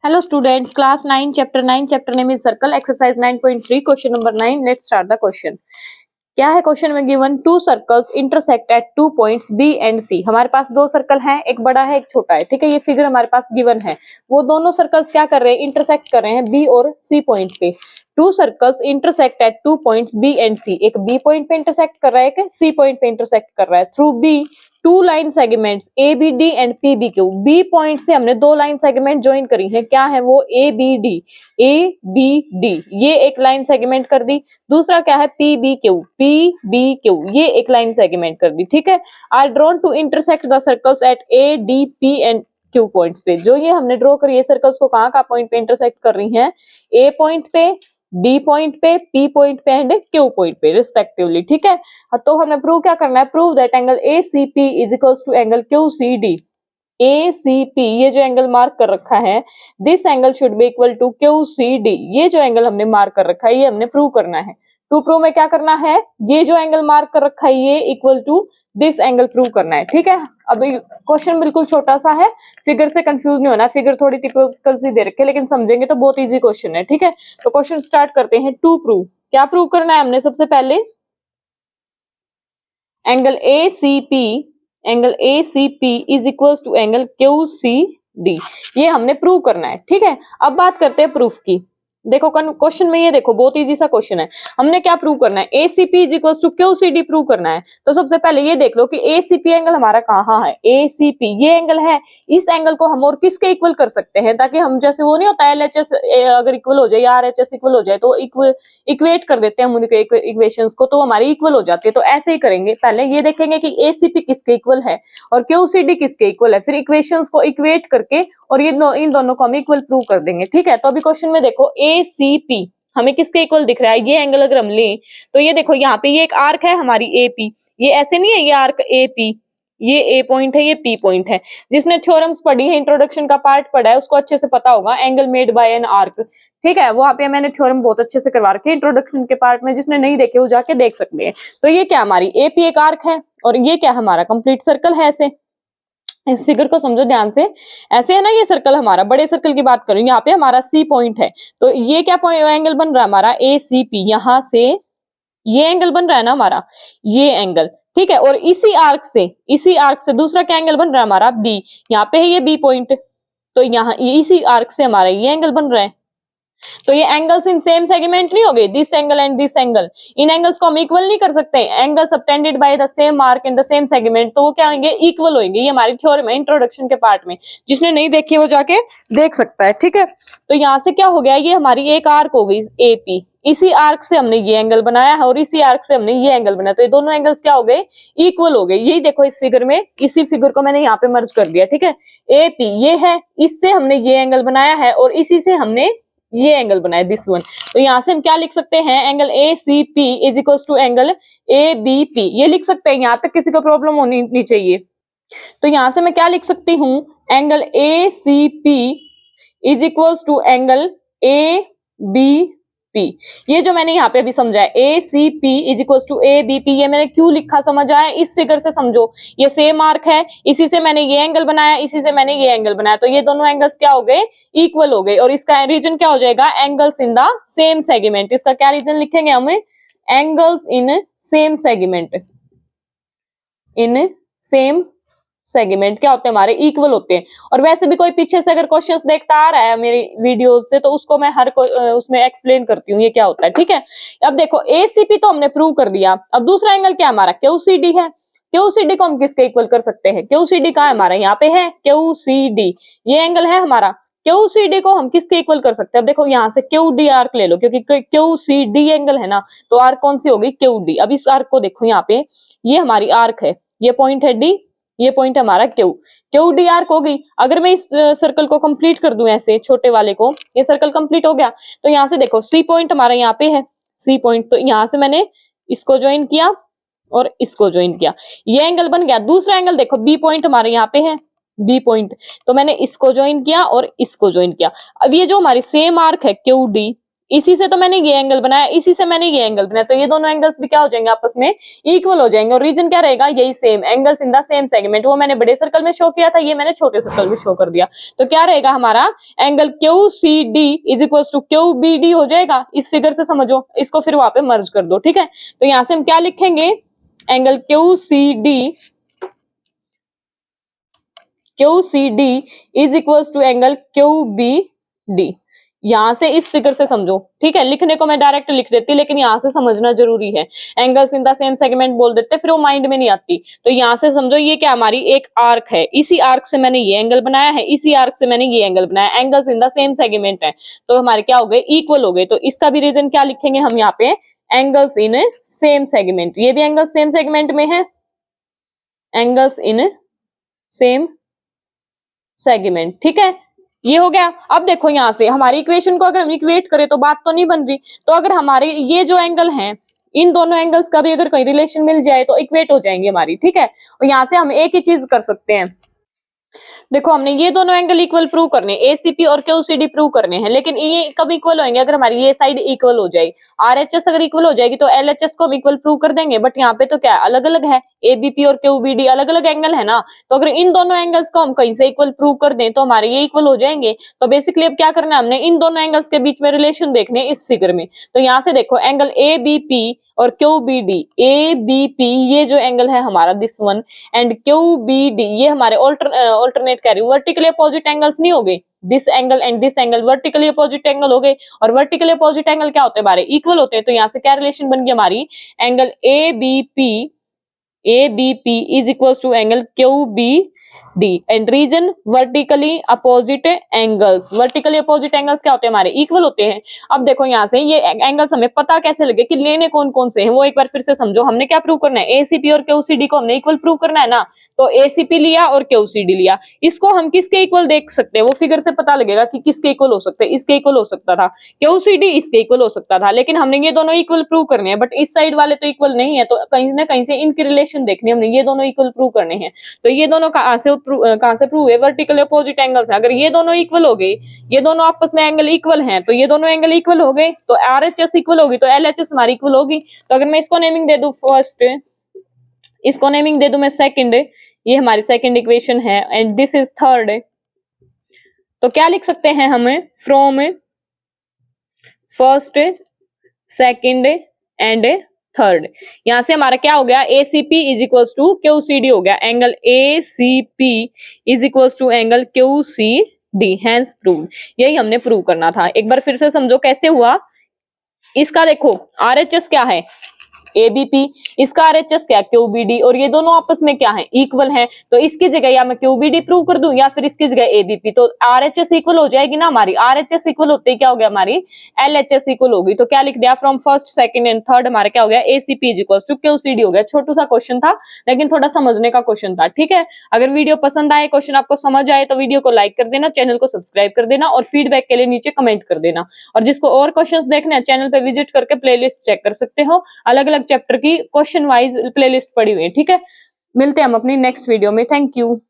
Hello students, class 9, chapter 9, chapter name is circle, exercise 9.3, question number 9. Let's start the question. क्या है question में given two circles intersect at 2 points B and C. हमारे पास दो circle हैं, एक बड़ा है एक छोटा है, ठीक है। ये फिगर हमारे पास गिवन है, वो दोनों सर्कल्स क्या कर रहे हैं, इंटरसेक्ट कर रहे हैं बी और सी पॉइंट पे। Two circles intersect at 2 points B and C, एक बी पॉइंट पे इंटरसेक्ट कर रहा है, एक सी पॉइंट पे इंटरसेक्ट कर रहा है। Through B two line segments A B D and P B Q. B point से हमने दो लाइन सेगमेंट ज्वाइन करी है, क्या है वो, A B D. A B D ये एक लाइन सेगमेंट कर दी। दूसरा क्या है, P B Q, P B Q ये एक लाइन सेगमेंट कर दी, ठीक है। Are drawn to intersect the circles at A D P and Q points पे। जो ये हमने ड्रॉ करी है सर्कल्स को कहाँ का पॉइंट पे इंटरसेक्ट कर रही हैं, ए पॉइंट पे, डी पॉइंट पे, पी पॉइंट पे एंड क्यू पॉइंट पे रिस्पेक्टिवली, ठीक है। तो हमें प्रूव क्या करना है, prove that angle A C P is equals to angle Q C D. A C P ये जो एंगल मार्क कर रखा है, this angle should be equal to Q C D. ये जो एंगल हमने मार्क कर रखा है ये हमने प्रूव करना है। टू प्रूव में क्या करना है, ये जो एंगल मार्क कर रखा है ये equal to this angle prove करना है, ठीक है। अभी क्वेश्चन बिल्कुल छोटा सा है, फिगर से कंफ्यूज नहीं होना, फिगर थोड़ी टिपिकल सी दे रखी है लेकिन समझेंगे तो बहुत इजी क्वेश्चन है, ठीक है। तो क्वेश्चन स्टार्ट करते हैं। टू प्रूव, क्या प्रूव करना है हमने, सबसे पहले angle A C P, angle A C P is equals to angle Q C D, ये हमने प्रूव करना है, ठीक है। अब बात करते हैं प्रूफ की। देखो क्वेश्चन में ये देखो बहुत इजी सा क्वेश्चन है, हमने क्या प्रूव करना है, ACP is equals to QCD prove करना है। तो सबसे पहले ये देख लो कि एसीपी एंगल हमारा कहाँ है, एसीपी ये एंगल है। इस एंगल को हम और किसके इक्वल कर सकते हैं, ताकि हम जैसे वो नहीं होता एलएचएस अगर इक्वल हो जाए या आरएचएस इक्वल हो जाए तो इक्वेट कर देते हैं हम उनके इक्वेशंस को, तो हमारी इक्वल हो जाती है। तो ऐसे ही करेंगे, पहले ये देखेंगे कि एसीपी किसके इक्वल है और क्यूसीडी किसके इक्वल है, फिर इक्वेशंस को इक्वेट करके और ये इन दोनों को हम इक्वल प्रूव कर देंगे, ठीक है। तो अभी क्वेश्चन में देखो एसीपी हमें किसके इक्वल दिख रहा है, ये एंगल अगर हम लें तो ये देखो यहाँ पे ये एक आर्क है हमारी एपी, ये ऐसे नहीं है, ये आर्क एपी, ये ए पॉइंट है, ये पी पॉइंट है। जिसने थ्योरम्स पढ़ी है, इंट्रोडक्शन का पार्ट पढ़ा है, उसको अच्छे से पता होगा angle made by an arc, ठीक है। वहां पे मैंने थ्योरम बहुत अच्छे से करवा रखे इंट्रोडक्शन के पार्ट में, जिसने नहीं देखे वो जाके देख सकते हैं। तो ये क्या हमारी एपी एक आर्क है और ये क्या हमारा कंप्लीट सर्कल है। ऐसे इस फिगर को समझो ध्यान से, ऐसे है ना, ये सर्कल हमारा, बड़े सर्कल की बात करूं, यहाँ पे हमारा सी पॉइंट है, तो ये क्या एंगल बन रहा है हमारा ए सी पी, यहां से ये एंगल बन रहा है ना हमारा, ये एंगल, ठीक है। और इसी आर्क से दूसरा क्या एंगल बन रहा है हमारा बी, यहाँ पे है ये बी पॉइंट, तो यहाँ इसी आर्क से हमारा ये एंगल बन रहा है। तो ये एंगल्स इन सेम सेगमेंट नहीं हो गए, this angle and this angle, in angles को हम इक्वल नहीं कर सकते, angle subtended by the same mark in the same segment, तो वो क्या होंगे, इक्वल होंगे। ये हमारी थ्योरम है इंट्रोडक्शन के पार्ट में, जिसने नहीं देखी वो जाके देख सकता है, ठीक है। तो यहाँ से क्या हो गया, ये हमारी एक आर्क हो गई एपी, इसी आर्क से हमने ये एंगल बनाया है और इसी आर्क से हमने ये एंगल बनाया, तो ये दोनों एंगल्स क्या हो गए, इक्वल हो गए। यही देखो इस फिगर में, इसी फिगर को मैंने यहाँ पे मर्ज कर दिया, ठीक है। एपी ये है, इससे हमने ये एंगल बनाया है और इसी से हमने ये एंगल बनाया, दिस वन। तो यहाँ से हम क्या लिख सकते हैं, angle A C P is equal to angle A B P, ये लिख सकते हैं। यहाँ तक किसी को प्रॉब्लम होनी नहीं चाहिए। तो यहाँ से मैं क्या लिख सकती हूँ, angle A C P is equal to angle A B P. ये जो मैंने यहाँ पे अभी समझा है, A C P is equal to A B P, ये मैंने क्यों लिखा समझ आया, इस फिगर से समझो, ये सेम आर्क है, इसी से मैंने ये एंगल बनाया, इसी से मैंने ये एंगल बनाया, तो ये दोनों एंगल्स क्या हो गए, इक्वल हो गए। और इसका रीजन क्या हो जाएगा, angles in the same segment. इसका क्या रीजन लिखेंगे हम, angles in same segment, in same segment क्या होते हैं हमारे, इक्वल होते हैं। और वैसे भी कोई पीछे से अगर क्वेश्चंस देखता आ रहा है मेरी वीडियोस से, तो उसको मैं हर उसमें एक्सप्लेन करती हूँ ये क्या होता है, ठीक है। अब देखो एसीपी तो हमने प्रूव कर दिया, अब दूसरा एंगल क्या हमारा, क्यूसीडी है। क्यूसीडी को हम किसके इक्वल कर सकते हैं, क्यूसीडी कहाँ है हमारा, यहाँ पे है क्यूसीडी, ये एंगल है हमारा। क्यूसीडी को हम किसके इक्वल कर सकते हैं, अब देखो यहाँ से क्यूडी आर्क ले लो, क्योंकि क्यूसीडी एंगल है ना, तो आर्क कौन सी होगी, क्यूडी। अब इस आर्क को देखो, यहाँ पे ये हमारी आर्क है, ये पॉइंट है डी, ये पॉइंट हमारा क्यू, क्यू डी आर्क हो गई। अगर मैं इस सर्कल को कंप्लीट कर दूं ऐसे छोटे वाले को, ये सर्कल कंप्लीट हो गया। तो यहाँ से देखो सी पॉइंट हमारा यहाँ पे है, सी पॉइंट, तो यहाँ से मैंने इसको ज्वाइन किया और इसको ज्वाइन किया, ये एंगल बन गया। दूसरा एंगल देखो बी पॉइंट हमारे यहाँ पे है, बी पॉइंट, तो मैंने इसको ज्वाइन किया और इसको ज्वाइन किया। अब ये जो हमारी सेम आर्क है क्यू डी, इसी से तो मैंने ये एंगल बनाया, इसी से मैंने ये एंगल बनाया, तो ये दोनों एंगल्स भी क्या हो जाएंगे, आपस में इक्वल हो जाएंगे। और रीजन क्या रहेगा, यही same angles in the same segment. वो मैंने बड़े सर्कल में शो किया था, ये मैंने छोटे सर्कल में शो कर दिया। तो क्या रहेगा हमारा angle QCD is equal to QBD हो जाएगा। इस फिगर से समझो, इसको फिर वहां पे मर्ज कर दो, ठीक है। तो यहां से हम क्या लिखेंगे, angle QCD is equal to angle QBD। यहां से इस फिगर से समझो, ठीक है। लिखने को मैं डायरेक्ट लिख देती, लेकिन यहां से समझना जरूरी है। Angles in the same segment बोल देते, फिर वो माइंड में नहीं आती। तो यहां से समझो, ये क्या हमारी एक आर्क है, इसी आर्क से मैंने ये एंगल बनाया है, इसी आर्क से मैंने ये एंगल बनाया। Angles in the same segment है, तो हमारे क्या हो गए, इक्वल हो गए। तो इसका भी रीजन क्या लिखेंगे हम यहाँ पे, एंगल्स इन सेम सेगमेंट। ये भी एंगल्स सेम सेगमेंट में है, एंगल्स इन सेम सेगमेंट, ठीक है। ये हो गया। अब देखो यहां से हमारी इक्वेशन को अगर हम इक्वेट करें तो बात तो नहीं बन रही। तो अगर हमारे ये जो एंगल हैं, इन दोनों एंगल्स का भी अगर कोई रिलेशन मिल जाए तो इक्वेट हो जाएंगे हमारी, ठीक है। और यहां से हम एक ही चीज कर सकते हैं, देखो हमने ये दोनों एंगल इक्वल प्रूव करने, एसीपी और क्यूसीडी प्रूव करने हैं, लेकिन ये कब इक्वल होंगे, अगर हमारी ये साइड इक्वल हो जाए। आरएचएस अगर इक्वल हो जाएगी तो एलएचएस को हम इक्वल प्रूव कर देंगे, बट यहाँ पे तो क्या अलग अलग है, एबीपी और क्यूबीडी अलग अलग एंगल है ना। तो अगर इन दोनों एंगल्स को हम कहीं से इक्वल प्रूव कर दें तो हमारे ये इक्वल हो जाएंगे। तो बेसिकली अब क्या करना है, हमने इन दोनों एंगल्स के बीच में रिलेशन देखने इस फिगर में। तो यहाँ से देखो एंगल एबीपी और क्यूबीडी, एबीपी ये जो एंगल है हमारा दिस वन, एंड क्यूबीडी ये हमारे ऑल्टरनेट कह रही हूँ, वर्टिकली अपोजिट एंगल्स नहीं हो गए। This angle and this angle vertically opposite angle हो गए, और वर्टिकली अपोजिट एंगल क्या होते हैं हमारे, इक्वल होते हैं। तो यहाँ से क्या रिलेशन बन गई हमारी, angle ABP is equals to angle QBD and region vertically opposite angles। vertically opposite angles क्या होते हैं हमारे, इक्वल होते हैं। अब देखो यहाँ से ये एंगल्स हमें पता कैसे लगे कि लेने कौन कौन से हैं, वो एक बार फिर से समझो। हमने क्या प्रूव करना है, ACP और QCD को हमने इक्वल प्रूव करना है ना। तो ACP लिया और QCD लिया, इसको हम किसके इक्वल देख सकते हैं, वो फिगर से पता लगेगा कि किसके इक्वल हो सकते हैं। इसके इक्वल हो सकता था, QCD इसके इक्वल हो सकता था, लेकिन हमने ये दोनों इक्वल प्रूव करने हैं, बट इस साइड वाले तो इक्वल नहीं है। तो कहीं ना कहीं से इनकी रिलेशन देखनी, हमने ये दोनों इक्वल प्रूव करने हैं। तो ये दोनों कहां से प्रूव है, वर्टिकल अपोजिट एंगल्स है। अगर ये दोनों इक्वल हो गए, ये दोनों आपस में एंगल इक्वल हैं, तो ये दोनों एंगल इक्वल हो गए, तो आरएचएस इक्वल होगी तो एलएचएस हमारी इक्वल होगी। तो अगर मैं इसको नेमिंग दे दूं फर्स्ट, इसको नेमिंग दे दूं मैं सेकंड, ये हमारी सेकंड इक्वेशन है, एंड दिस इज थर्ड। तो क्या लिख सकते हैं हमें, from first, second and third. यहां से हमारा क्या हो गया, ACP is equals to QCD हो गया। Angle ACP is equals to angle QCD, hence proved. यही हमने प्रूव करना था। एक बार फिर से समझो कैसे हुआ। इसका देखो RHS क्या है, ABP, इसका RHS क्या, QBD, और ये दोनों आपस में क्या है, इक्वल हैं। तो इसकी जगह या मैं QBD प्रूव कर दूं या फिर इसकी जगह ABP, तो RHS इक्वल हो जाएगी ना हमारी। RHS इक्वल होते ही क्या हो गया हमारी, LHS इक्वल होगी। तो क्या लिख दिया, from first second and third हमारा क्या हो गया, ACP is equal to QCD हो गया। छोटू सा क्वेश्चन था, लेकिन थोड़ा समझने का क्वेश्चन था, ठीक है। अगर वीडियो पसंद आए, क्वेश्चन आपको समझ आए, तो वीडियो को लाइक कर देना, चैनल को सब्सक्राइब कर देना, और फीडबैक के लिए नीचे कमेंट कर देना। और जिसको और क्वेश्चन देखने हैं, चैनल पे विजिट करके प्लेलिस्ट चेक कर सकते हो, अलग अलग चैप्टर की क्वेश्चन वाइज प्लेलिस्ट पड़ी हुई है, ठीक है। मिलते हैं हम अपनी नेक्स्ट वीडियो में, थैंक यू।